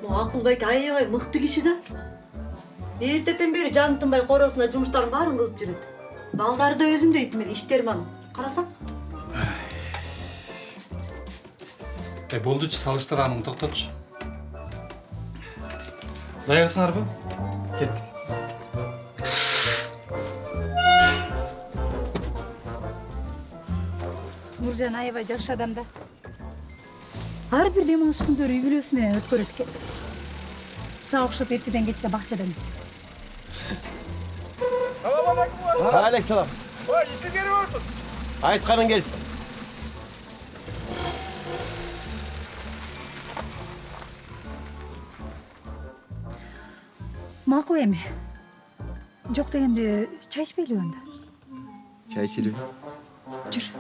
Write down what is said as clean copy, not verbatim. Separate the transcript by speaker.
Speaker 1: Bu Akılбай аябай мыкты киши да. Эртеден бери жаны тынбай коросунда жумуштарын баарын кылып жүрөт. Балдары да өзүндөй тимел иштери анын. Карасаң.
Speaker 2: Болдучу салыштыраның токтотчу. Даярсыңарбы? Кеттик.
Speaker 3: Нуржан аябай жакшы адам да. Ар бир дем алыш күндөрү үй бүлөсү менен өткөрөт экен. Сага окшоп эртеден кечке бакчада эмес.
Speaker 4: Алейкум.
Speaker 5: Ой, işe geliyorsun.
Speaker 4: Айтқаның келсін.
Speaker 3: Макул эми. Жок дегенде чай ичпейлиби анда?
Speaker 4: Чай ішелі.
Speaker 3: Жүр.